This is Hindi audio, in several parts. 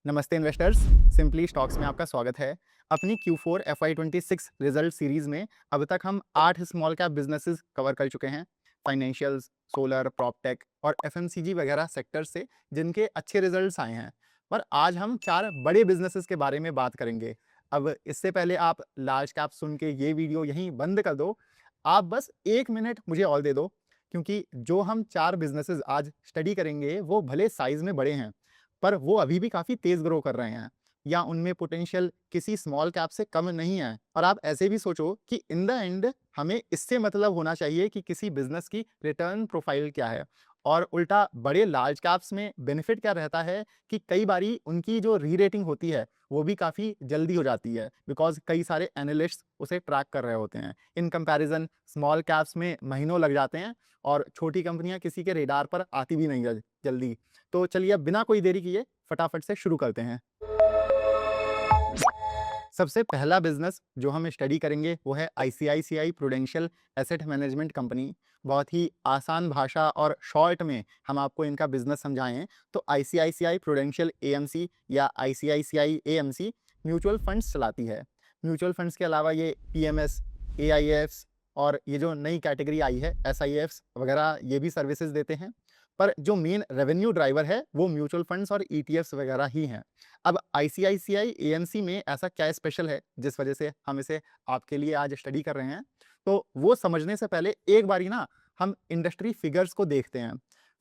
नमस्ते इन्वेस्टर्स। सिंपली स्टॉक्स में आपका स्वागत है। अपनी Q4 FY26 रिजल्ट सीरीज में अब तक हम 8 स्मॉल कैप बिजनेसेस कवर कर चुके हैं। फाइनेंशियल्स, सोलर, प्रॉपटेक और FMCG वगैरह सेक्टर से जिनके अच्छे रिजल्ट्स आए हैं। पर आज हम 4 बड़े बिजनेसेस के बारे में बात करेंगे। अब इससे पहले आप लार्ज कैप सुन के ये वीडियो यहीं बंद कर दो। आप बस 1 मिनट मुझे और दे दो, क्योंकि जो हम 4 बिजनेसेस आज स्टडी करेंगे वो भले साइज में बड़े हैं, पर वो अभी भी काफ़ी तेज़ ग्रो कर रहे हैं, या उनमें पोटेंशियल किसी स्मॉल कैप से कम नहीं है। और आप ऐसे भी सोचो कि इन द एंड हमें इससे मतलब होना चाहिए कि किसी बिजनेस की रिटर्न प्रोफाइल क्या है। और उल्टा बड़े लार्ज कैप्स में बेनिफिट क्या रहता है कि कई बारी उनकी जो री रेटिंग होती है वो भी काफ़ी जल्दी हो जाती है, बिकॉज कई सारे एनालिस्ट्स उसे ट्रैक कर रहे होते हैं। इन कंपैरिजन स्मॉल कैप्स में महीनों लग जाते हैं और छोटी कंपनियां किसी के रेडार पर आती भी नहीं जल्दी। तो चलिए अब बिना कोई देरी किए फटाफट से शुरू करते हैं। सबसे पहला बिजनेस जो हम स्टडी करेंगे वो है ICICI prudential asset management company. बहुत ही आसान भाषा और शॉर्ट में हम आपको इनका बिजनेस समझाएं तो ICICI प्रूडेंशियल AMC या ICICI AMC म्यूचुअल फंड्स चलाती है। म्यूचुअल फंड्स के अलावा ये PMS, AIFs और ये जो नई कैटेगरी आई है SIFs वगैरह ये भी सर्विसेज देते हैं। पर जो मेन रेवेन्यू ड्राइवर है वो म्यूचुअल फंड्स और ETFs वगैरह ही हैं। अब ICICI AMC में ऐसा क्या स्पेशल है जिस वजह से हम इसे आपके लिए आज स्टडी कर रहे हैं, तो वो समझने से पहले एक बारी ना हम इंडस्ट्री फिगर्स को देखते हैं।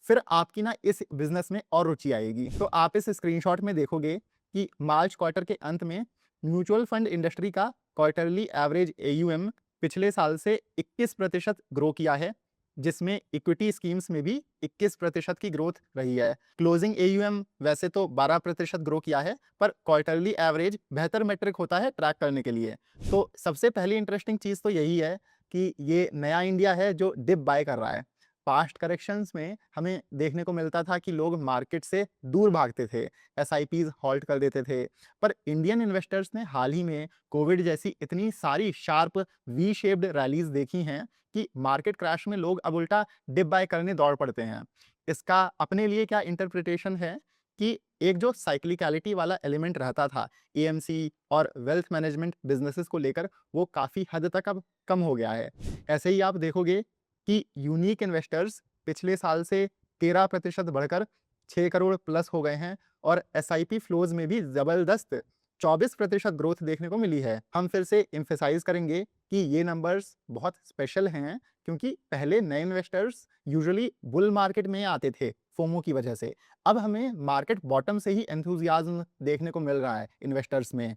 फिर आपकी ना इस बिजनेस में और रुचि आएगी। तो आप इस स्क्रीनशॉट में देखोगे कि मार्च क्वार्टर के अंत में म्यूचुअल फंड इंडस्ट्री का क्वार्टरली एवरेज AUM पिछले साल से 21% ग्रो किया है, जिसमें इक्विटी स्कीम्स में भी 21% की ग्रोथ रही है। क्लोजिंग AUM वैसे तो 12% ग्रो किया है, पर क्वार्टरली एवरेज बेहतर मेट्रिक होता है ट्रैक करने के लिए। तो सबसे पहली इंटरेस्टिंग चीज़ तो यही है कि ये नया इंडिया है जो डिप बाय कर रहा है। पास्ट करेक्शंस में हमें देखने को मिलता था कि लोग मार्केट से दूर भागते थे, SIPs हॉल्ट कर देते थे। पर इंडियन इन्वेस्टर्स ने हाल ही में कोविड जैसी इतनी सारी शार्प वी शेप्ड रैलीज देखी हैं कि मार्केट क्रैश में लोग अब उल्टा डिप बाय करने दौड़ पड़ते हैं। इसका अपने लिए क्या इंटरप्रिटेशन है कि एक जो साइक्लिकलिटी वाला एलिमेंट रहता था AMC और वेल्थ मैनेजमेंट बिजनेसेस को लेकर, वो काफ़ी हद तक अब कम हो गया है। ऐसे ही आप देखोगे कि यूनिक इन्वेस्टर्स पिछले साल से 13% बढ़कर 6 करोड़ प्लस हो गए हैं, और SIP फ्लोज में भी ज़बरदस्त 24% ग्रोथ देखने को मिली है। हम फिर से एम्फेसाइज करेंगे कि ये नंबर्स बहुत स्पेशल हैं, क्योंकि पहले नए इन्वेस्टर्स यूजुअली बुल मार्केट में आते थे फोमो की वजह से। अब हमें मार्केट बॉटम से ही एंथुजियाज्म देखने को मिल रहा है इन्वेस्टर्स में।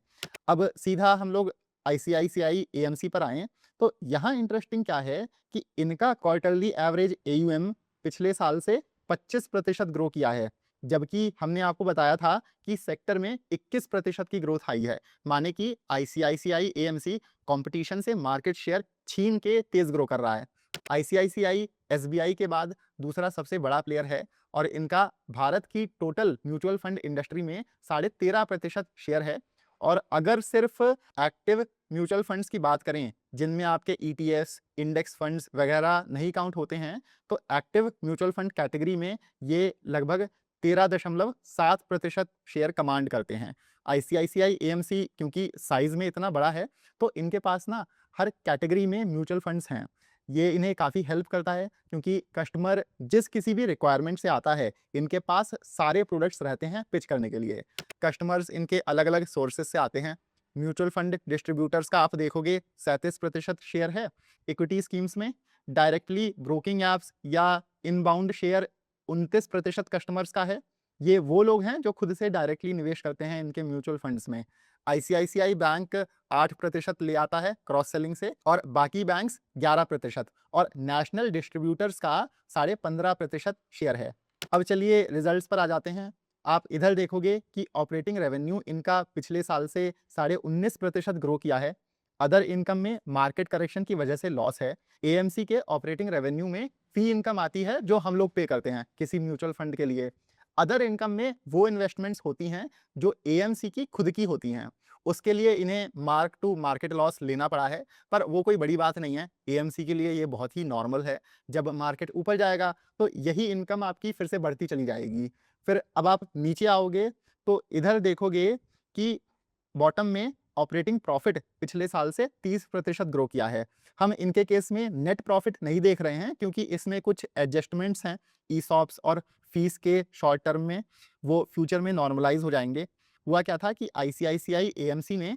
अब सीधा हम लोग ICICI AMC पर आए तो यहाँ इंटरेस्टिंग क्या है कि इनका क्वार्टरली एवरेज AUM पिछले साल से 25% ग्रो किया है, जबकि हमने आपको बताया था कि सेक्टर में 21% की ग्रोथ आई है। माने कि ICICI AMC कंपटीशन से मार्केट शेयर छीन के तेज ग्रो कर रहा है। ICICI SBI के बाद दूसरा सबसे बड़ा प्लेयर है, और इनका भारत की टोटल म्यूचुअल फंड इंडस्ट्री में 13.5% शेयर है। और अगर सिर्फ एक्टिव म्यूचुअल फंड्स की बात करें जिनमें आपके ETFs, इंडेक्स फंड्स वगैरह नहीं काउंट होते हैं, तो एक्टिव म्यूचुअल फंड कैटेगरी में ये लगभग 13.7% शेयर कमांड करते हैं। ICICI AMC क्योंकि साइज में इतना बड़ा है तो इनके पास ना हर कैटेगरी में म्यूचुअल फंड्स हैं। ये इन्हें काफ़ी हेल्प करता है, क्योंकि कस्टमर जिस किसी भी रिक्वायरमेंट से आता है इनके पास सारे प्रोडक्ट्स रहते हैं पिच करने के लिए। कस्टमर्स इनके अलग अलग सोर्सेज से आते हैं। म्यूचुअल फंड डिस्ट्रीब्यूटर्स का आप देखोगे 37% शेयर है। इक्विटी स्कीम्स में डायरेक्टली ब्रोकिंग एप्स या इनबाउंड शेयर 29% कस्टमर्स का है। ये वो लोग हैं जो खुद से डायरेक्टली निवेश करते हैं इनके म्यूचुअल फंड्स में। ICICI बैंक 8% ले आता है क्रॉस सेलिंग से, और बाकी बैंक्स 11%, और नेशनल डिस्ट्रीब्यूटर्स का 15.5% शेयर है। अब चलिए रिजल्ट्स पर आ जाते हैं। आप इधर देखोगे कि ऑपरेटिंग रेवेन्यू इनका पिछले साल से 19.5% ग्रो किया है। अदर इनकम में मार्केट करेक्शन की वजह से लॉस है। AMC के ऑपरेटिंग रेवेन्यू में फी इनकम आती है जो हम लोग पे करते हैं किसी म्यूचुअल फंड के लिए। अदर इनकम में वो इन्वेस्टमेंट्स होती हैं जो AMC की खुद की होती हैं, उसके लिए इन्हें मार्क टू मार्केट लॉस लेना पड़ा है। पर वो कोई बड़ी बात नहीं है, AMC के लिए ये बहुत ही नॉर्मल है। जब मार्केट ऊपर जाएगा तो यही इनकम आपकी फिर से बढ़ती चली जाएगी। फिर अब आप नीचे आओगे तो इधर देखोगे कि बॉटम में ऑपरेटिंग प्रॉफिट पिछले साल से 30% ग्रो किया है। हम इनके केस में नेट प्रॉफिट नहीं देख रहे हैं क्योंकि इसमें कुछ एडजस्टमेंट्स हैं ईसॉप्स और फीस के शॉर्ट टर्म में, वो फ्यूचर में नॉर्मलाइज हो जाएंगे। हुआ क्या था कि आईसीआईसीआई एएमसी ने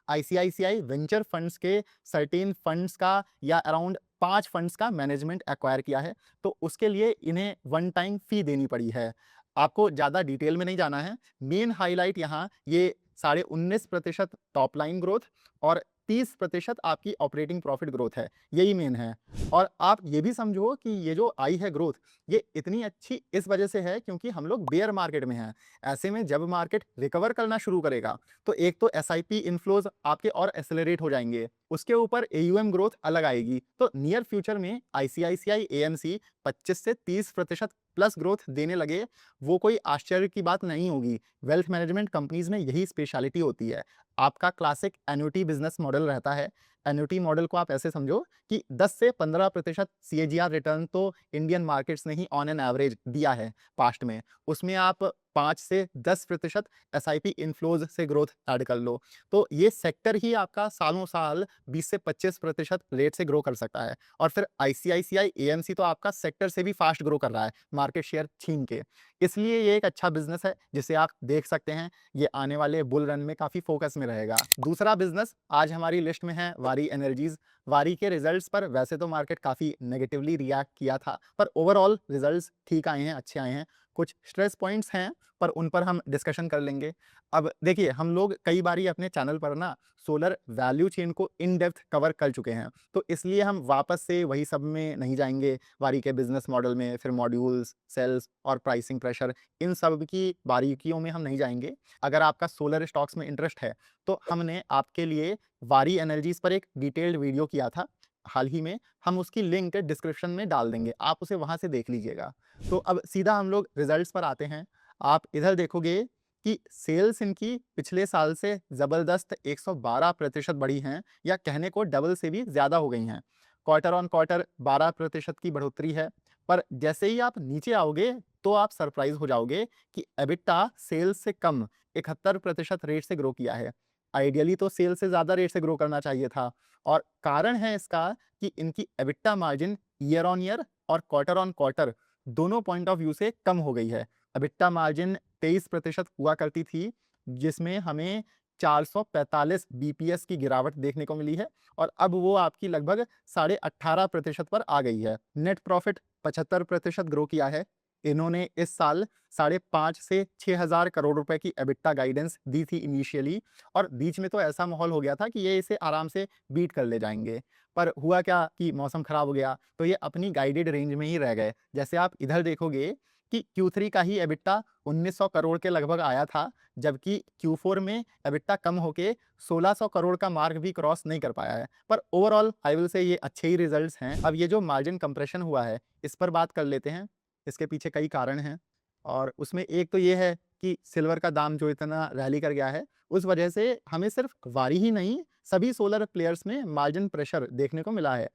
आईसीआईसीआई वेंचर फंड्स के सर्टेन फंड्स का या अराउंड 5 फंड्स का मैनेजमेंट एक्वायर किया है, तो उसके लिए इन्हें वन टाइम फी देनी पड़ी है। आपको ज़्यादा डिटेल में नहीं जाना है, मेन हाइलाइट यहाँ ये 19.5% टॉप लाइन ग्रोथ और 30% आपकी ऑपरेटिंग प्रॉफिट ग्रोथ है, यही मेन है। और आप ये भी समझो कि ये जो आई है ग्रोथ, ये इतनी अच्छी इस वजह से है क्योंकि हम लोग बेयर मार्केट में हैं। ऐसे में जब मार्केट रिकवर करना शुरू करेगा तो एक तो एसआईपी इनफ्लोज आपके और एक्सेलरेट हो जाएंगे, उसके ऊपर एयूएम ग्रोथ अलग आएगी। तो नियर फ्यूचर में आईसीआईसीआई एएमसी 25 से 30% प्लस ग्रोथ देने लगे, वो कोई आश्चर्य की बात नहीं होगी। वेल्थ मैनेजमेंट कंपनीज में यही स्पेशलिटी होती है। आपका क्लासिक एन्युटी बिजनेस मॉडल रहता है। एन्युटी मॉडल को आप ऐसे समझो कि 10 से 15% सीएजीआर रिटर्न तो इंडियन मार्केट्स ने ही ऑन एन एवरेज दिया है पास्ट में। उसमें आप 5 से 10% एसआईपी इनफ्लोज से ग्रोथ ऐड कर लो, तो ये सेक्टर ही आपका सालों साल 20 से 25% रेट से ग्रो कर सकता है। और फिर आईसीआईसीआई एएमसी तो आपका सेक्टर से भी फास्ट ग्रो कर रहा है, मार्केट शेयर छीन के। इसलिए ये एक अच्छा बिजनेस है जिसे आप देख सकते हैं, ये आने वाले बुल रन में काफी फोकस में रहेगा। दूसरा बिजनेस आज हमारी लिस्ट में है वारी एनर्जीज। वारी के रिजल्ट्स पर वैसे तो मार्केट काफी नेगेटिवली रिएक्ट किया था, पर ओवरऑल रिजल्ट्स ठीक आए हैं, अच्छे आए हैं। कुछ स्ट्रेस पॉइंट्स हैं पर उन पर हम डिस्कशन कर लेंगे। अब देखिए, हम लोग कई बारी अपने चैनल पर ना सोलर वैल्यू चेन को इन डेप्थ कवर कर चुके हैं, तो इसलिए हम वापस से वही सब में नहीं जाएंगे। वारी के बिजनेस मॉडल में फिर मॉड्यूल्स, सेल्स और प्राइसिंग प्रेशर, इन सब की बारीकियों में हम नहीं जाएंगे। अगर आपका सोलर स्टॉक्स में इंटरेस्ट है तो हमने आपके लिए वारी एनर्जीज पर एक डिटेल्ड वीडियो किया था हाल ही में, हम उसकी लिंक डिस्क्रिप्शन में डाल देंगे, आप उसे वहां से देख लीजिएगा। तो अब सीधा हम लोग रिजल्ट्स पर आते हैं। आप इधर देखोगे कि सेल्स इनकी पिछले साल से जबरदस्त 112% बढ़ी हैं, या कहने को डबल से भी ज्यादा हो गई हैं। क्वार्टर ऑन क्वार्टर 12% की बढ़ोतरी है। पर जैसे ही आप नीचे आओगे तो आप सरप्राइज हो जाओगे कि एबिटा सेल्स से कम 71% रेट से ग्रो किया है। आइडियली तो सेल्स से ज्यादा रेट से ग्रो करना चाहिए था, और कारण है इसका कि इनकी EBITDA margin year on year और क्वार्टर ऑन क्वार्टर दोनों पॉइंट ऑफ व्यू से कम हो गई है। एबिटा मार्जिन 23% हुआ करती थी, जिसमें हमें 445 बीपीएस की गिरावट देखने को मिली है, और अब वो आपकी लगभग 18.5% पर आ गई है। नेट प्रॉफिट 75% ग्रो किया है। इन्होंने इस साल 5.5 से 6,000 करोड़ रुपए की एबिटा गाइडेंस दी थी इनिशियली, और बीच में तो ऐसा माहौल हो गया था कि ये इसे आराम से बीट कर ले जाएंगे। पर हुआ क्या कि मौसम खराब हो गया, तो ये अपनी गाइडेड रेंज में ही रह गए। जैसे आप इधर देखोगे कि Q3 का ही एबिटा 1900 करोड़ के लगभग आया था, जबकि Q4 में एबिटा कम होके 1600 करोड़ का मार्क भी क्रॉस नहीं कर पाया है। पर ओवरऑल आई विल से ये अच्छे ही रिजल्ट्स हैं। अब ये जो मार्जिन कंप्रेशन हुआ है, इस पर बात कर लेते हैं। इसके पीछे कई कारण हैं, और उसमें एक तो ये है कि सिल्वर का दाम जो इतना रैली कर गया है, उस वजह से हमें सिर्फ वारी ही नहीं, सभी सोलर प्लेयर्स में मार्जिन प्रेशर देखने को मिला है।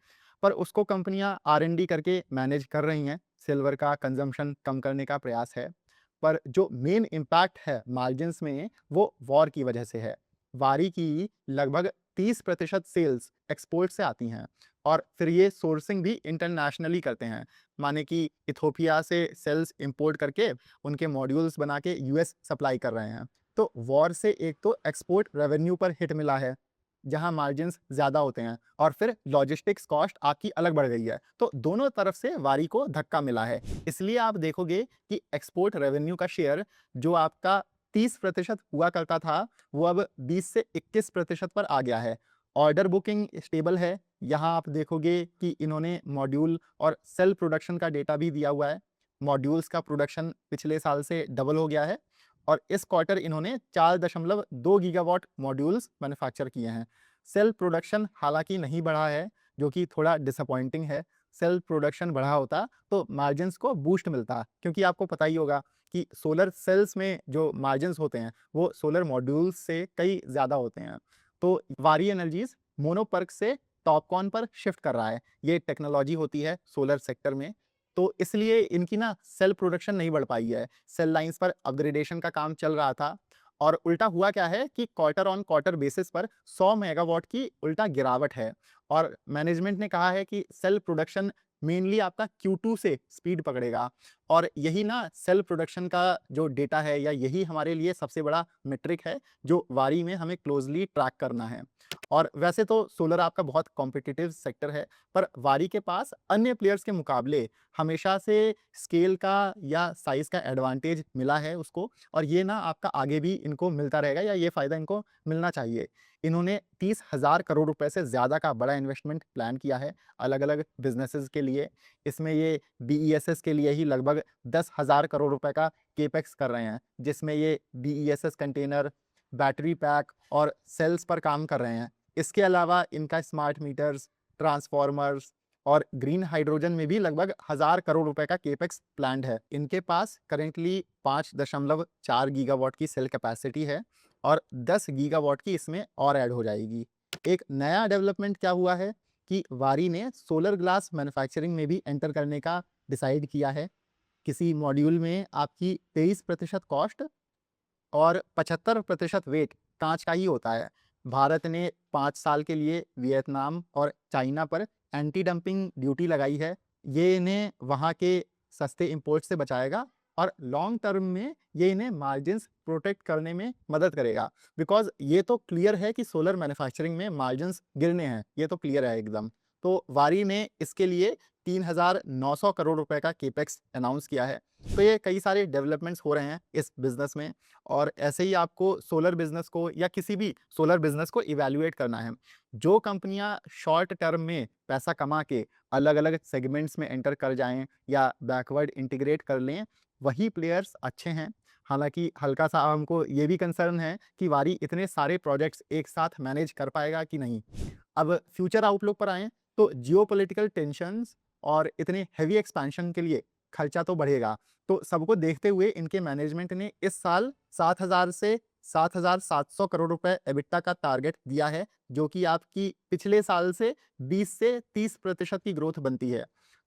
पर उसको कंपनियां आर&डी करके मैनेज कर रही हैं, सिल्वर का कंजम्पशन कम करने का प्रयास है। पर जो मेन इम्पैक्ट है मार्जिन्स में, वो वॉर की वजह से है। वारी की लगभग 30% सेल्स एक्सपोर्ट से आती हैं, और फिर ये सोर्सिंग भी इंटरनेशनली करते हैं। माने कि इथोपिया से सेल्स इंपोर्ट करके उनके मॉड्यूल्स बना के यूएस सप्लाई कर रहे हैं। तो वॉर से एक तो एक्सपोर्ट रेवेन्यू पर हिट मिला है, जहां मार्जिन्स ज्यादा होते हैं, और फिर लॉजिस्टिक्स कॉस्ट आपकी अलग बढ़ गई है। तो दोनों तरफ से वारी को धक्का मिला है। इसलिए आप देखोगे कि एक्सपोर्ट रेवेन्यू का शेयर जो आपका 30% हुआ करता था, वो अब 20 से 21% पर आ गया है। ऑर्डर बुकिंग स्टेबल है। यहाँ आप देखोगे कि इन्होंने मॉड्यूल और सेल प्रोडक्शन का डेटा भी दिया हुआ है। मॉड्यूल्स का प्रोडक्शन पिछले साल से डबल हो गया है, और इस क्वार्टर इन्होंने 4.2 गीगावाट मॉड्यूल्स मैन्युफैक्चर किए हैं। सेल प्रोडक्शन हालांकि नहीं बढ़ा है, जो कि थोड़ा डिसअपॉइंटिंग है। सेल प्रोडक्शन बढ़ा होता तो मार्जिन्स को बूस्ट मिलता, क्योंकि आपको पता ही होगा कि सोलर सेल्स में जो मार्जिन्स होते हैं वो सोलर मॉड्यूल्स से कई ज़्यादा होते हैं। तो वारी एनर्जीज मोनोपर्क से टॉपकॉन पर शिफ्ट कर रहा है। ये टेक्नोलॉजी होती है सोलर सेक्टर में। तो इसलिए इनकी ना सेल प्रोडक्शन नहीं बढ़ पाई है। सेल लाइन्स पर अपग्रेडेशन का काम चल रहा था और उल्टा हुआ क्या है कि क्वार्टर ऑन क्वार्टर बेसिस पर 100 मेगावाट की उल्टा गिरावट है और मैनेजमेंट ने कहा है कि सेल प्रोडक्शन मेनली आपका Q2 से स्पीड पकड़ेगा और यही ना सेल प्रोडक्शन का जो डेटा है या यही हमारे लिए सबसे बड़ा मेट्रिक है जो वारी में हमें क्लोजली ट्रैक करना है। और वैसे तो सोलर आपका बहुत कॉम्पिटिटिव सेक्टर है, पर वारी के पास अन्य प्लेयर्स के मुकाबले हमेशा से स्केल का या साइज का एडवांटेज मिला है उसको और ये ना आपका आगे भी इनको मिलता रहेगा या ये फ़ायदा इनको मिलना चाहिए। इन्होंने 30,000 करोड़ रुपए से ज़्यादा का बड़ा इन्वेस्टमेंट प्लान किया है अलग-अलग बिज़नेसेस के लिए। इसमें ये बीईएसएस के लिए ही लगभग 10,000 करोड़ रुपए का केपेक्स कर रहे हैं, जिसमें ये बीईएसएस कंटेनर, बैटरी पैक और सेल्स पर काम कर रहे हैं। इसके अलावा इनका स्मार्ट मीटर्स, ट्रांसफॉर्मर्स और ग्रीन हाइड्रोजन में भी लगभग 1000 करोड़ रुपए का केपेक्स प्लान्ड है। इनके पास करेंटली 5.4 गीगावाट की सेल कैपेसिटी है और 10 गीगावाट की इसमें और ऐड हो जाएगी। एक नया डेवलपमेंट क्या हुआ है कि वारी ने सोलर ग्लास मैन्युफैक्चरिंग में भी एंटर करने का डिसाइड किया है। किसी मॉड्यूल में आपकी 23% कॉस्ट और 75% वेट कांच का ही होता है। भारत ने 5 साल के लिए वियतनाम और चाइना पर एंटी डंपिंग ड्यूटी लगाई है। ये इन्हें वहाँ के सस्ते इंपोर्ट से बचाएगा और लॉन्ग टर्म में ये इन्हें मार्जिन्स प्रोटेक्ट करने में मदद करेगा। बिकॉज़ ये तो क्लियर है कि सोलर मैन्युफैक्चरिंग में मार्जिन्स गिरने हैं, ये तो क्लियर है एकदम। तो वारी ने इसके लिए 3,900 करोड़ रुपए का केपेक्स अनाउंस किया है। तो ये कई सारे डेवलपमेंट्स हो रहे हैं इस बिज़नेस में और ऐसे ही आपको सोलर बिज़नेस को या किसी भी सोलर बिज़नेस को इवैल्यूएट करना है। जो कंपनियां शॉर्ट टर्म में पैसा कमा के अलग-अलग सेगमेंट्स में एंटर कर जाएं या बैकवर्ड इंटीग्रेट कर लें, वही प्लेयर्स अच्छे हैं। हालांकि हल्का-सा हमको ये भी कंसर्न है कि वारी इतने सारे प्रोजेक्ट्स एक साथ मैनेज कर पाएगा कि नहीं। अब फ्यूचर आउटलुक पर आएँ तो जियोपॉलिटिकल टेंशन्स और इतने हेवी एक्सपेंशन के लिए खर्चा तो बढ़ेगा। तो सबको देखते हुए इनके मैनेजमेंट ने इस साल 7,000 से 7,700 करोड़ रुपए एबिटा का टारगेट दिया है, जो कि आपकी पिछले साल से 20 से 30% की ग्रोथ बनती है।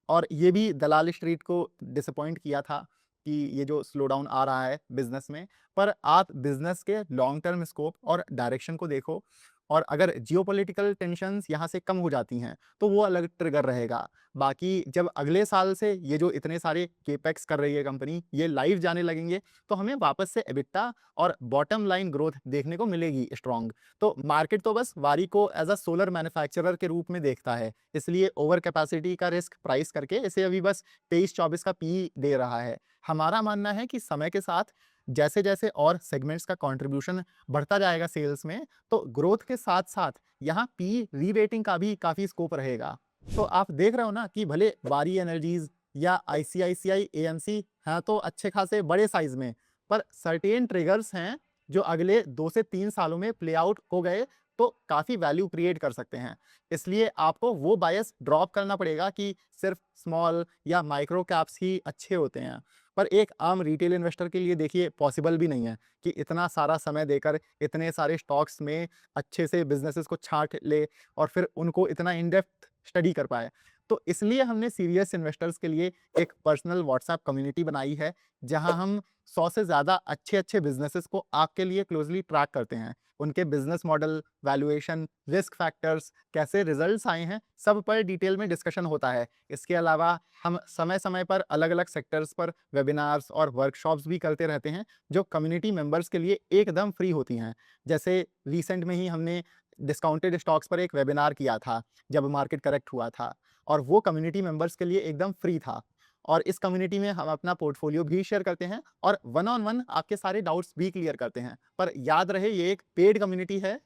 और ये भी दलाल स्ट्रीट को डिसअपॉइंट किया था कि ये जो स्लो डाउन आ रहा है बिज़नेस में, पर आप बिज़नेस के लॉन्ग टर्म स्कोप और डायरेक्शन को देखो और अगर जियोपॉलिटिकल टेंशन्स यहाँ से कम हो जाती हैं, तो वो अलग ट्रिगर रहेगा। बाकी जब अगले साल से ये जो इतने सारे केपेक्स कर रही है कंपनी, ये लाइव जाने लगेंगे, तो हमें वापस से एबिटा और बॉटम लाइन ग्रोथ देखने को मिलेगी स्ट्रॉन्ग। तो मार्केट तो बस वारी को एज़ अ सोलर मैन्युफैक्चरर के रूप में देखता है, इसलिए ओवर कैपेसिटी का रिस्क प्राइस करके इसे अभी बस 23-24 का पी दे रहा है। हमारा मानना है कि समय के साथ जैसे-जैसे और सेगमेंट्स का कंट्रीब्यूशन बढ़ता जाएगा सेल्स में, तो ग्रोथ के साथ-साथ यहाँ पी री-रेटिंग का भी काफ़ी स्कोप रहेगा। तो आप देख रहे हो ना कि भले वारी एनर्जीज या आईसीआईसीआई एएमसी हैं तो अच्छे खासे बड़े साइज में, पर सर्टेन ट्रिगर्स हैं जो अगले 2 से 3 सालों में प्ले आउट हो गए तो काफ़ी वैल्यू क्रिएट कर सकते हैं। इसलिए आपको वो बायस ड्रॉप करना पड़ेगा कि सिर्फ स्मॉल या माइक्रो कैप्स ही अच्छे होते हैं। पर एक आम रिटेल इन्वेस्टर के लिए देखिए पॉसिबल भी नहीं है कि इतना सारा समय देकर इतने सारे स्टॉक्स में अच्छे से बिजनेसेस को छांट ले और फिर उनको इतना इन डेप्थ स्टडी कर पाए। तो इसलिए हमने सीरियस इन्वेस्टर्स के लिए एक पर्सनल व्हाट्सएप कम्युनिटी बनाई है, जहां हम 100 से ज़्यादा अच्छे-अच्छे बिजनेसेस को आपके लिए क्लोजली ट्रैक करते हैं। उनके business model, valuation, risk factors, कैसे रिजल्ट्स आए हैं, सब पर डिटेल में डिस्कशन होता है। इसके अलावा हम समय-समय पर अलग-अलग सेक्टर्स पर वेबिनार्स और वर्कशॉप्स भी करते रहते हैं, जो कम्युनिटी मेंबर्स के लिए एकदम फ्री होती हैं। जैसे रिसेंट में ही हमने डिस्काउंटेड स्टॉक्स पर एक वेबिनार किया था, जब मार्केट करेक्ट हुआ था और वो कम्युनिटी मेंबर्स के लिए एकदम फ्री था। और इस कम्युनिटी में हम अपना पोर्टफोलियो भी शेयर करते हैं और वन ऑन वन आपके सारे डाउट्स भी क्लियर करते हैं। पर याद रहे ये एक पेड कम्युनिटी है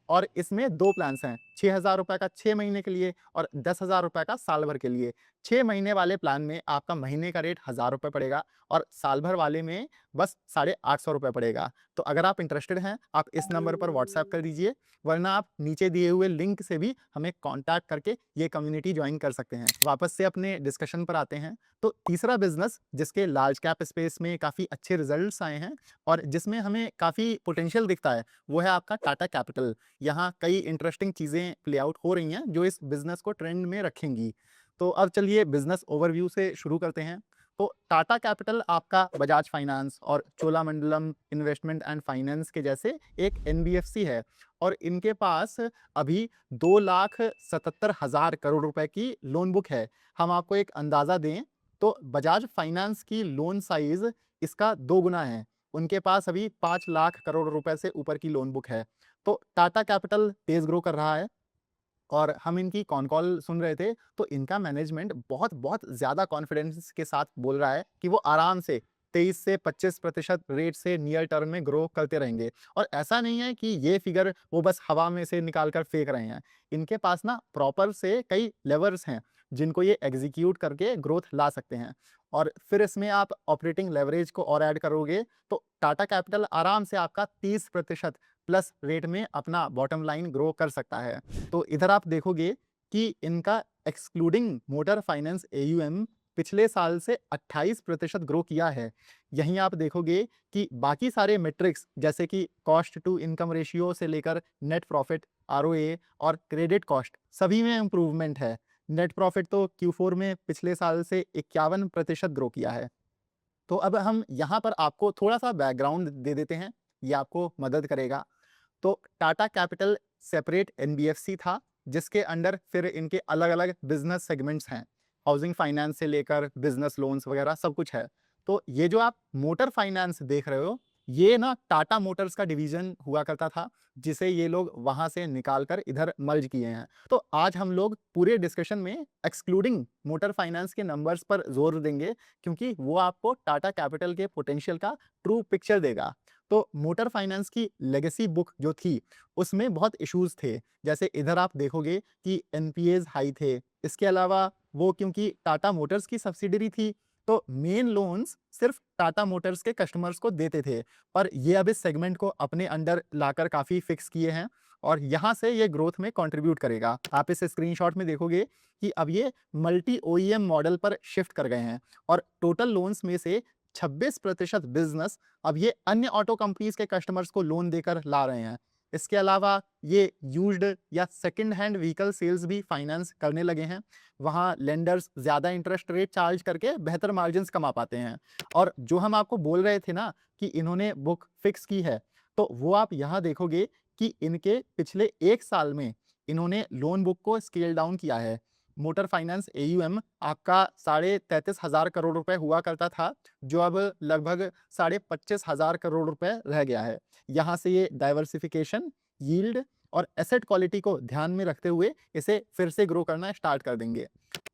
और इसमें 2 प्लान्स हैं, 6,000 रुपए का 6 महीने के लिए और 10,000 रुपए का साल भर के लिए। 6 महीने वाले प्लान में आपका महीने का रेट 1,000 रुपए पड़ेगा और साल भर वाले में बस 850 रुपए पड़ेगा। तो अगर आप इंटरेस्टेड हैं, आप इस नंबर पर व्हाट्सएप कर दीजिए, वरना आप नीचे दिए हुए लिंक से भी हमें कॉन्टैक्ट करके ये कम्युनिटी ज्वाइन कर सकते हैं। वापस से अपने डिस्कशन पर आते हैं, तो तीसरा बिज़नेस जिसके लार्ज कैप स्पेस में काफ़ी अच्छे रिजल्ट्स आए हैं और जिसमें हमें काफ़ी पोटेंशियल दिखता है, वो है आपका टाटा कैपिटल। यहाँ कई इंटरेस्टिंग चीज़ें प्ले आउट हो रही हैं जो इस बिज़नेस को ट्रेंड में रखेंगी। तो अब चलिए बिजनेस ओवरव्यू से शुरू करते हैं। तो टाटा कैपिटल आपका बजाज फाइनेंस और चोलामंडलम इन्वेस्टमेंट एंड फाइनेंस के जैसे एक एनबीएफसी है और इनके पास अभी 2,77,000 करोड़ रुपए की लोन बुक है। हम आपको एक अंदाजा दें तो बजाज फाइनेंस की लोन साइज इसका 2 गुना है। उनके पास अभी 5 लाख करोड़ रुपए से ऊपर की लोन बुक है। तो टाटा कैपिटल तेज ग्रो कर रहा है और हम इनकी कॉन कॉल सुन रहे थे, तो इनका मैनेजमेंट बहुत बहुत ज़्यादा कॉन्फिडेंस के साथ बोल रहा है कि वो आराम से 23 से 25% रेट से नियर टर्म में ग्रो करते रहेंगे। और ऐसा नहीं है कि ये फिगर वो बस हवा में से निकाल कर फेंक रहे हैं। इनके पास ना प्रॉपर से कई लेवर्स हैं, जिनको ये एग्जीक्यूट करके ग्रोथ ला सकते हैं। और फिर इसमें आप ऑपरेटिंग लेवरेज को और ऐड करोगे, तो टाटा कैपिटल आराम से आपका 30% प्लस रेट में अपना बॉटम लाइन ग्रो कर सकता है। तो इधर आप देखोगे कि इनका एक्सक्लूडिंग मोटर फाइनेंस एयूएम पिछले साल से 28% ग्रो किया है। यहीं आप देखोगे कि बाकी सारे मेट्रिक्स जैसे कि कॉस्ट टू इनकम रेशियो से लेकर नेट प्रॉफिट, आरओए और क्रेडिट कॉस्ट सभी में इम्प्रूवमेंट है। नेट प्रॉफिट तो Q4 में पिछले साल से 51% ग्रो किया है। तो अब हम यहाँ पर आपको थोड़ा-सा बैकग्राउंड दे देते हैं, ये आपको मदद करेगा। तो टाटा कैपिटल सेपरेट एनबीएफसी था, जिसके अंडर फिर इनके अलग-अलग बिज़नेस सेगमेंट्स हैं। हाउसिंग फाइनेंस से लेकर बिज़नेस लोन्स वगैरह सब कुछ है। तो ये जो आप मोटर फाइनेंस देख रहे हो, ये ना टाटा मोटर्स का डिवीज़न हुआ करता था, जिसे ये लोग वहाँ से निकाल कर इधर मर्ज किए हैं। तो आज हम लोग पूरे डिस्कशन में एक्सक्लूडिंग मोटर फाइनेंस के नंबर्स पर ज़ोर देंगे, क्योंकि वो आपको टाटा कैपिटल के पोटेंशियल का ट्रू पिक्चर देगा। तो मोटर फाइनेंस की लेगेसी बुक जो थी, उसमें बहुत इश्यूज़ थे। जैसे इधर आप देखोगे कि एनपीएज़ हाई थे। इसके अलावा वो क्योंकि टाटा मोटर्स की सब्सिडियरी थी, तो मेन लोन्स सिर्फ टाटा मोटर्स के कस्टमर्स को देते थे। पर ये अब इस सेगमेंट को अपने अंडर लाकर काफ़ी फिक्स किए हैं और यहाँ से ये ग्रोथ में कंट्रीब्यूट करेगा। आप इस स्क्रीनशॉट में देखोगे कि अब ये मल्टी ओईएम मॉडल पर शिफ्ट कर गए हैं और टोटल लोन्स में से 26% बिजनेस अब ये अन्य ऑटो कंपनीज के कस्टमर्स को लोन देकर ला रहे हैं। इसके अलावा ये यूज्ड या सेकंड हैंड व्हीकल सेल्स भी फाइनेंस करने लगे हैं। वहाँ लेंडर्स ज़्यादा इंटरेस्ट रेट चार्ज करके बेहतर मार्जिन्स कमा पाते हैं। और जो हम आपको बोल रहे थे ना कि इन्होंने बुक फिक्स की है, तो वो आप यहाँ देखोगे कि इनके पिछले 1 साल में इन्होंने लोन बुक को स्केल डाउन किया है। मोटर फाइनेंस एयूएम आपका 33,500 करोड़ रुपए हुआ करता था, जो अब लगभग 25,500 करोड़ रुपए रह गया है। यहाँ से ये डाइवर्सिफिकेशन, यील्ड और एसेट क्वालिटी को ध्यान में रखते हुए इसे फिर से ग्रो करना स्टार्ट कर देंगे।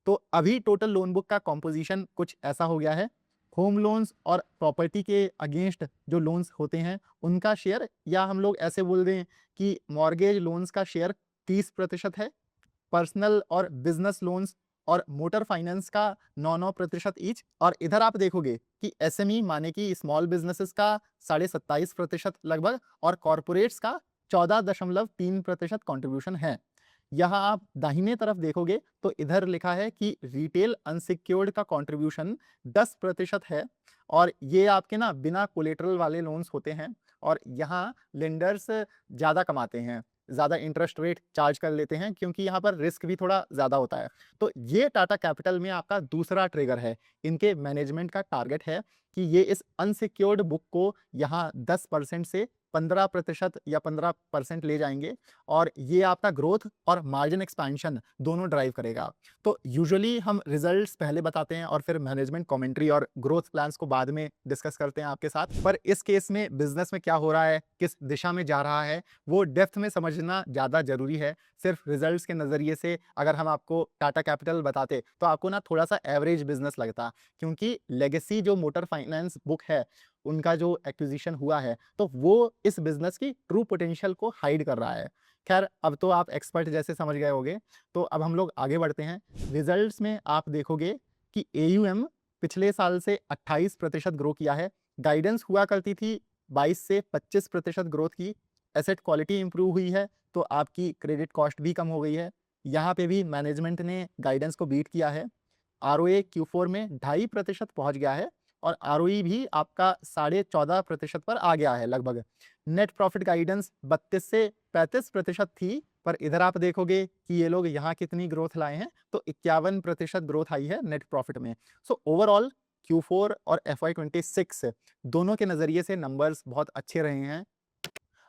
तो अभी टोटल लोन बुक का कॉम्पोजिशन कुछ ऐसा हो गया है। होम लोन्स और प्रॉपर्टी के अगेंस्ट जो लोन्स होते हैं, उनका शेयर, या हम लोग ऐसे बोल दें कि मॉर्गेज लोन्स का शेयर 30% है। पर्सनल और बिजनेस लोन्स और मोटर फाइनेंस का 9-9% ईच। और इधर आप देखोगे कि एसएमई माने कि स्मॉल बिजनेसेस का 27.5% लगभग और कॉरपोरेट्स का 14.3% कंट्रीब्यूशन है। यहाँ आप दाहिने तरफ देखोगे तो इधर लिखा है कि रिटेल अनसिक्योर्ड का कंट्रीब्यूशन 10% है और ये आपके ना बिना कोलेटरल वाले लोन्स होते हैं और यहाँ लेंडर्स ज़्यादा कमाते हैं, ज़्यादा इंटरेस्ट रेट चार्ज कर लेते हैं, क्योंकि यहाँ पर रिस्क भी थोड़ा ज़्यादा होता है। तो ये टाटा कैपिटल में आपका दूसरा ट्रिगर है। इनके मैनेजमेंट का टारगेट है कि ये इस अनसिक्योर्ड बुक को यहाँ 10% से 15% या 15% ले जाएंगे और ये आपका ग्रोथ और मार्जिन एक्सपेंशन दोनों ड्राइव करेगा। तो यूजुअली हम रिजल्ट्स पहले बताते हैं और फिर मैनेजमेंट कमेंट्री और ग्रोथ प्लान्स को बाद में डिस्कस करते हैं आपके साथ। पर इस केस में बिजनेस में क्या हो रहा है, किस दिशा में जा रहा है, वो डेप्थ में समझना ज़्यादा ज़रूरी है। सिर्फ रिजल्ट्स के नज़रिए से अगर हम आपको टाटा कैपिटल बताते तो आपको ना थोड़ा सा एवरेज बिजनेस लगता, क्योंकि लेगेसी जो मोटर फाइनेंस बुक है उनका जो एक्विजिशन हुआ है, तो वो इस बिजनेस की ट्रू पोटेंशियल को हाइड कर रहा है। खैर, अब तो आप एक्सपर्ट जैसे समझ गए होंगे, तो अब हम लोग आगे बढ़ते हैं। रिजल्ट्स में आप देखोगे कि एयूएम पिछले साल से 28% ग्रो किया है। गाइडेंस हुआ करती थी 22 से 25% ग्रोथ की। एसेट क्वालिटी इंप्रूव हुई है, तो आपकी क्रेडिट कॉस्ट भी कम हो गई है। यहाँ पे भी मैनेजमेंट ने गाइडेंस को बीट किया है। आरओए Q4 में 2.5% पहुंच गया है और आरओई भी आपका 14.5% पर आ गया है लगभग। नेट प्रॉफिट गाइडेंस 32 से 35% थी, पर इधर आप देखोगे कि ये लोग यहाँ कितनी ग्रोथ लाए हैं, तो 51% ग्रोथ आई है नेट प्रॉफिट में। सो ओवरऑल Q4 और FY26 दोनों के नज़रिए से नंबर्स बहुत अच्छे रहे हैं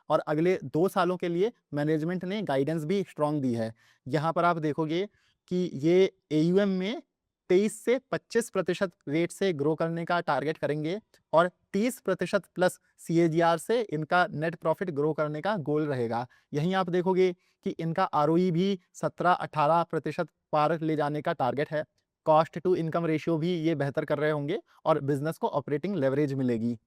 और अगले 2 सालों के लिए मैनेजमेंट ने गाइडेंस भी स्ट्रॉन्ग दी है। यहाँ पर आप देखोगे कि ये एयूएम में 23 से 25% रेट से ग्रो करने का टारगेट करेंगे और 30% प्लस सीएजीआर से इनका नेट प्रॉफिट ग्रो करने का गोल रहेगा। यहीं आप देखोगे कि इनका आरओई भी 17-18% पार ले जाने का टारगेट है। कॉस्ट टू इनकम रेशियो भी ये बेहतर कर रहे होंगे और बिज़नेस को ऑपरेटिंग लेवरेज मिलेगी।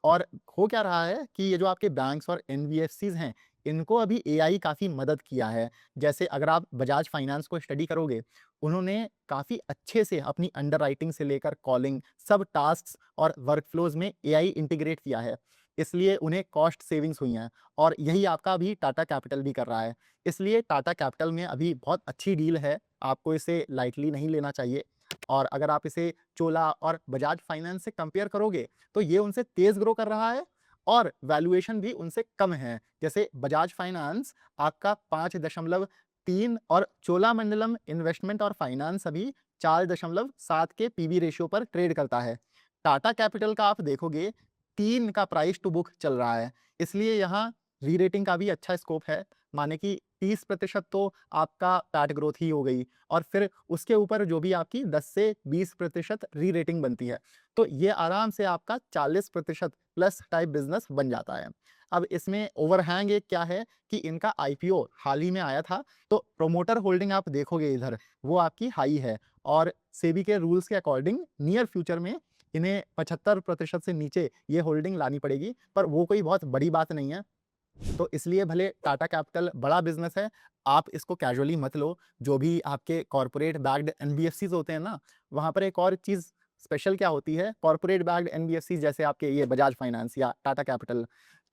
और हो क्या रहा है कि ये जो आपके बैंक्स और एनबीएफसीज हैं, इनको अभी एआई काफ़ी मदद किया है। जैसे अगर आप बजाज फाइनेंस को स्टडी करोगे, उन्होंने काफ़ी अच्छे से अपनी अंडरराइटिंग से लेकर कॉलिंग सब टास्क्स और वर्कफ्लोज़ में एआई इंटीग्रेट किया है। इसलिए उन्हें कॉस्ट सेविंग्स हुई हैं और यही आपका अभी टाटा कैपिटल भी कर रहा है। इसलिए टाटा कैपिटल में अभी बहुत अच्छी डील है, आपको इसे लाइटली नहीं लेना चाहिए। और अगर आप इसे चोला और बजाज फाइनेंस से कंपेयर करोगे, तो ये उनसे तेज़ ग्रो कर रहा है और वैल्यूएशन भी उनसे कम है। जैसे बजाज फाइनेंस आपका 5.3 और चोलामंडलम इन्वेस्टमेंट और फाइनेंस अभी 4.7 के पीबी रेशियो पर ट्रेड करता है। टाटा कैपिटल का आप देखोगे 3 का प्राइस टू बुक चल रहा है। इसलिए यहाँ री-रेटिंग का भी अच्छा स्कोप है। माने कि 30% तो आपका पैट ग्रोथ ही हो गई और फिर उसके ऊपर जो भी आपकी 10 से 20% री-रेटिंग बनती है। तो ये आराम से आपका 40% प्लस टाइप बिज़नेस बन जाता है। अब इसमें ओवरहैंग एक क्या है कि इनका आईपीओ हाल ही में आया था, तो प्रोमोटर होल्डिंग आप देखोगे इधर, वो आपकी हाई है और सेबी के रूल्स के अकॉर्डिंग नियर फ्यूचर में इन्हें 75% से नीचे ये होल्डिंग लानी पड़ेगी, पर वो कोई बहुत बड़ी बात नहीं है। तो इसलिए भले टाटा कैपिटल बड़ा बिज़नेस है, आप इसको कैजुअली मत लो। जो भी आपके कॉर्पोरेट बैक्ड एनबीएफसीज़ होते हैं ना, वहाँ पर एक और चीज़ स्पेशल क्या होती है, कॉर्पोरेट बैक्ड एनबीएफसीज़ जैसे आपके ये बजाज फाइनेंस या टाटा कैपिटल,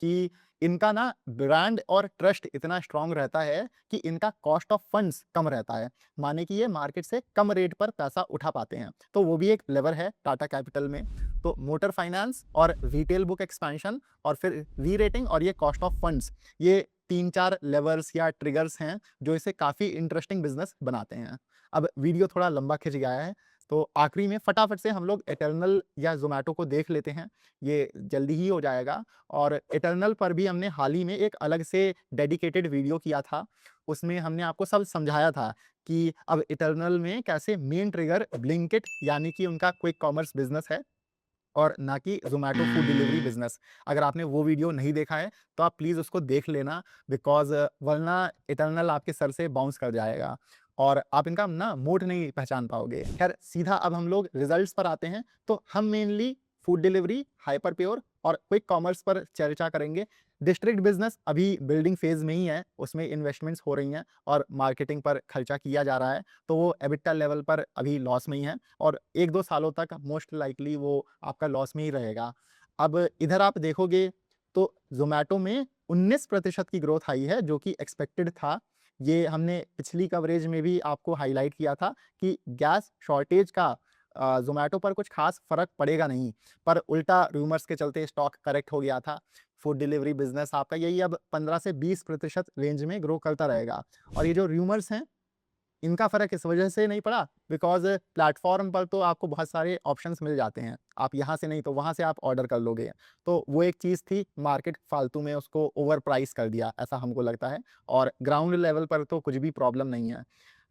कि इनका ना ब्रांड और ट्रस्ट इतना स्ट्रॉन्ग रहता है कि इनका कॉस्ट ऑफ फंड्स कम रहता है। माने कि ये मार्केट से कम रेट पर पैसा उठा पाते हैं। तो वो भी एक लेवर है टाटा कैपिटल में। तो मोटर फाइनेंस और रिटेल बुक एक्सपेंशन और फिर री-रेटिंग और ये कॉस्ट ऑफ फंड्स, ये 3-4 लेवर्स या ट्रिगर्स हैं जो इसे काफ़ी इंटरेस्टिंग बिज़नेस बनाते हैं। अब वीडियो थोड़ा लंबा खिंच गया है, तो आखिरी में फटाफट से हम लोग इटर्नल या ज़ोमैटो को देख लेते हैं। ये जल्दी ही हो जाएगा और इटर्नल पर भी हमने हाल ही में एक अलग से डेडिकेटेड वीडियो किया था। उसमें हमने आपको सब समझाया था कि अब इटर्नल में कैसे मेन ट्रिगर ब्लिंकिट यानी कि उनका क्विक कॉमर्स बिज़नेस है और ना कि ज़ोमैटो फूड डिलीवरी बिज़नेस। अगर आपने वो वीडियो नहीं देखा है, तो आप प्लीज़ उसको देख लेना, बिकॉज़ वरना इटर्नल आपके सर से बाउंस कर जाएगा और आप इनका ना मोड नहीं पहचान पाओगे। ख़ैर सीधा अब हम लोग रिज़ल्ट्स पर आते हैं, तो हम mainly food delivery, hyper pure और क्विक कॉमर्स पर चर्चा करेंगे। डिस्ट्रिक्ट बिज़नेस अभी बिल्डिंग फ़ेज़ में ही है, उसमें इन्वेस्टमेंट्स हो रही हैं और मार्केटिंग पर खर्चा किया जा रहा है, तो वो एबिटा लेवल पर अभी लॉस में ही है और 1-2 सालों तक मोस्ट लाइकली वो आपका लॉस में ही रहेगा। अब इधर आप देखोगे तो ज़ोमैटो में 19% की ग्रोथ आई है, जो कि एक्सपेक्टेड था। ये हमने पिछली कवरेज में भी आपको हाइलाइट किया था कि गैस शॉर्टेज का ज़ोमैटो पर कुछ ख़ास फ़र्क पड़ेगा नहीं, पर उल्टा रूमर्स के चलते स्टॉक करेक्ट हो गया था। फूड डिलीवरी बिज़नेस आपका यही अब 15 से 20% रेंज में ग्रो करता रहेगा और ये जो रूमर्स हैं, इनका फ़र्क इस वजह से नहीं पड़ा बिकॉज़ प्लेटफ़ॉर्म पर तो आपको बहुत सारे ऑप्शंस मिल जाते हैं। आप यहाँ से नहीं तो वहाँ से आप ऑर्डर कर लोगे। तो वो एक चीज़ थी, मार्केट फ़ालतू में उसको ओवर प्राइस कर दिया, ऐसा हमको लगता है और ग्राउंड लेवल पर तो कुछ भी प्रॉब्लम नहीं है।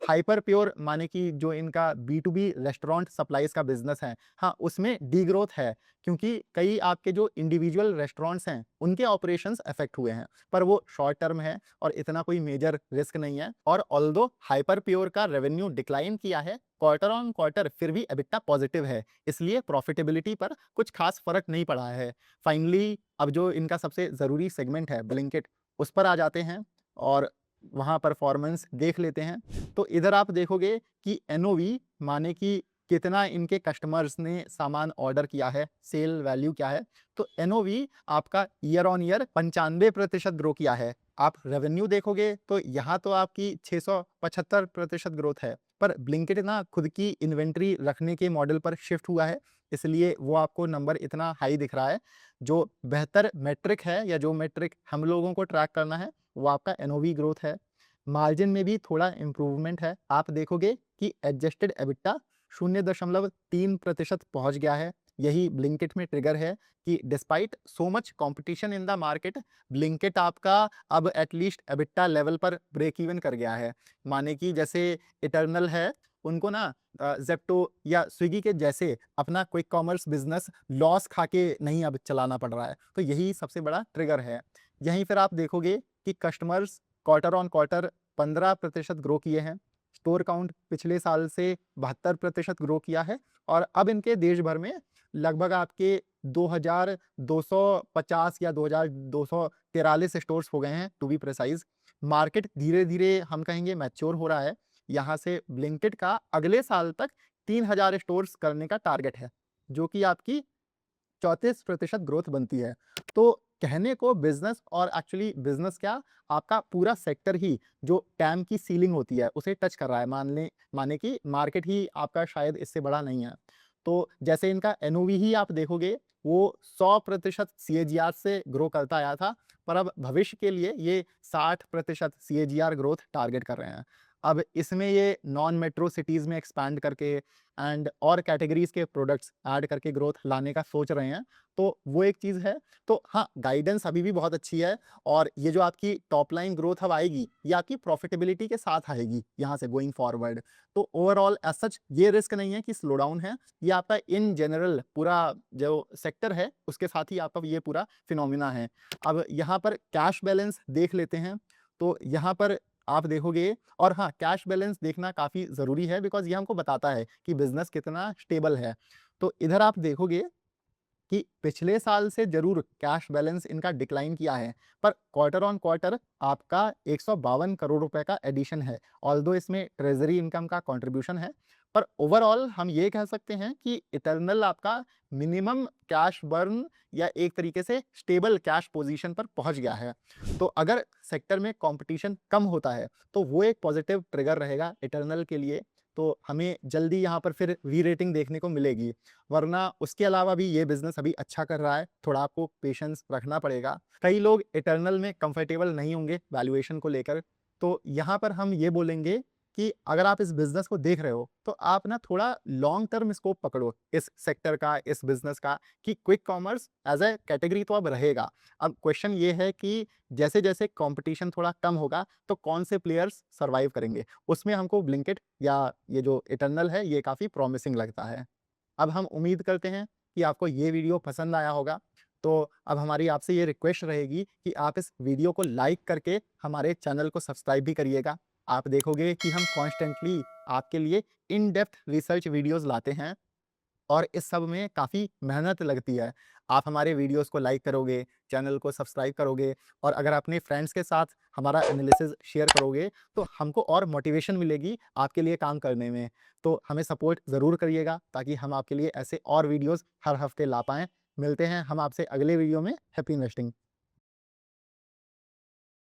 हाइपर प्योर माने कि जो इनका B to B restaurant supplies का बिज़नेस है, हाँ, उसमें डीग्रोथ है क्योंकि कई आपके जो इंडिविजुअल रेस्टोरेंट्स हैं, उनके ऑपरेशंस अफ़ेक्ट हुए हैं। पर वो शॉर्ट टर्म है और इतना कोई मेजर रिस्क नहीं है और ऑल्दो हाइपर प्योर का रेवेन्यू डिक्लाइन किया है क्वार्टर ऑन क्वार्टर, फिर भी एबिटा पॉजिटिव है, इसलिए प्रॉफिटेबिलिटी पर कुछ खास फर्क नहीं पड़ा है। फाइनली अब जो इनका सबसे ज़रूरी सेगमेंट है ब्लिंकिट, उस पर आ जाते हैं और वहाँ परफॉर्मेंस देख लेते हैं। तो इधर आप देखोगे कि एनओवी माने कि कितना इनके कस्टमर्स ने सामान ऑर्डर किया है, सेल वैल्यू क्या है, तो एनओवी आपका ईयर ऑन ईयर 95% ग्रो किया है। आप रेवेन्यू देखोगे तो यहाँ तो आपकी 675% ग्रोथ है, पर ब्लिंकिट ना खुद की इन्वेंट्री रखने के मॉडल पर शिफ्ट हुआ है, इसलिए वो आपको नंबर इतना हाई दिख रहा है। जो बेहतर मेट्रिक है या जो मेट्रिक हम लोगों को ट्रैक करना है, वो आपका एनओवी ग्रोथ है। मार्जिन में भी थोड़ा इम्प्रूवमेंट है। आप देखोगे कि एडजस्टेड एबिटा 0.3% पहुँच गया है। यही ब्लिंकिट में ट्रिगर है कि despite so much competition in the market, Blinkit आपका अब एटलीस्ट एबिटा लेवल पर ब्रेक इवन कर गया है। माने कि जैसे इटर्नल है, उनको ना ज़ेप्टो या स्विगी के जैसे अपना क्विक कॉमर्स बिज़नेस लॉस खा के नहीं अब चलाना पड़ रहा है। तो यही सबसे बड़ा ट्रिगर है। यहीं फिर आप देखोगे कि customers quarter on quarter 15% grow किए हैं। स्टोर काउंट पिछले साल से 72% ग्रो किया है और अब इनके देश भर में लगभग आपके 2250 या 2243 स्टोर्स हो गए हैं टू बी प्रिसाइज। मार्केट धीरे-धीरे हम कहेंगे मैच्योर हो रहा है। यहाँ से ब्लिंकिट का अगले साल तक 3000 स्टोर्स करने का टारगेट है, जो कि आपकी 34% ग्रोथ बनती है। तो कहने को बिज़नेस और एक्चुअली बिज़नेस क्या, आपका पूरा सेक्टर ही जो टैम की सीलिंग होती है, उसे टच कर रहा है। माने कि मार्केट ही आपका शायद इससे बड़ा नहीं है। तो जैसे इनका एनओवी ही आप देखोगे, वो 100% सीएजीआर से ग्रो करता आया था, पर अब भविष्य के लिए ये 60% सीएजीआर ग्रोथ टारगेट कर रहे हैं। अब इसमें ये नॉन मेट्रो सिटीज़ में एक्सपैंड करके एंड और कैटेगरीज़ के प्रोडक्ट्स ऐड करके ग्रोथ लाने का सोच रहे हैं, तो वो एक चीज़ है। तो हाँ, गाइडेंस अभी भी बहुत अच्छी है और ये जो आपकी टॉप लाइन ग्रोथ अब आएगी, ये आपकी प्रॉफिटेबिलिटी के साथ आएगी यहाँ से गोइंग फॉरवर्ड। तो ओवरऑल एज़ सच ये रिस्क नहीं है कि स्लो डाउन है, ये आपका इन जनरल पूरा जो सेक्टर है, उसके साथ ही आपका ये पूरा फिनोमिना है। अब यहाँ पर कैश बैलेंस देख लेते हैं, तो यहाँ पर आप देखोगे और हाँ, कैश बैलेंस देखना काफ़ी ज़रूरी है बिकॉज़ ये हमको बताता है कि बिज़नेस कितना स्टेबल है। तो इधर आप देखोगे कि पिछले साल से ज़रूर कैश बैलेंस इनका डिक्लाइन किया है, पर क्वार्टर ऑन क्वार्टर आपका 152 करोड़ रुपए का एडिशन है। ऑल्दो इसमें ट्रेज़री इनकम का कंट्रीब्यूशन है, पर ओवरऑल हम ये कह सकते हैं कि इटर्नल आपका मिनिमम कैश बर्न या एक तरीके से स्टेबल कैश पोज़ीशन पर पहुँच गया है। तो अगर सेक्टर में कॉम्पिटिशन कम होता है, तो वो एक पॉज़िटिव ट्रिगर रहेगा इटर्नल के लिए। तो हमें जल्दी यहाँ पर फिर वी रेटिंग देखने को मिलेगी। वरना उसके अलावा भी ये बिज़नेस अभी अच्छा कर रहा है, थोड़ा आपको पेशेंस रखना पड़ेगा। कई लोग इटर्नल में कंफर्टेबल नहीं होंगे वैल्यूएशन को लेकर, तो यहाँ पर हम ये बोलेंगे कि अगर आप इस बिज़नेस को देख रहे हो, तो आप ना थोड़ा लॉन्ग टर्म स्कोप पकड़ो इस सेक्टर का, इस बिज़नेस का कि quick commerce as a category तो अब रहेगा। अब क्वेश्चन ये है कि जैसे-जैसे कॉम्पिटिशन थोड़ा कम होगा, तो कौन से प्लेयर्स सर्वाइव करेंगे? उसमें हमको ब्लिंकिट या ये जो इटर्नल है, ये काफ़ी प्रॉमिसिंग लगता है। अब हम उम्मीद करते हैं कि आपको ये वीडियो पसंद आया होगा। तो अब हमारी आपसे ये रिक्वेस्ट रहेगी कि आप इस वीडियो को लाइक करके हमारे चैनल को सब्सक्राइब भी करिएगा। आप देखोगे कि हम कॉन्स्टेंटली आपके लिए इन डेप्थ रिसर्च वीडियोज़ लाते हैं और इस सब में काफ़ी मेहनत लगती है। आप हमारे वीडियोज़ को लाइक करोगे, चैनल को सब्सक्राइब करोगे और अगर अपने फ्रेंड्स के साथ हमारा एनालिसिस शेयर करोगे, तो हमको और मोटिवेशन मिलेगी आपके लिए काम करने में। तो हमें सपोर्ट ज़रूर करिएगा ताकि हम आपके लिए ऐसे और वीडियोज़ हर हफ्ते ला पाएँ। मिलते हैं हम आपसे अगले वीडियो में। Happy investing.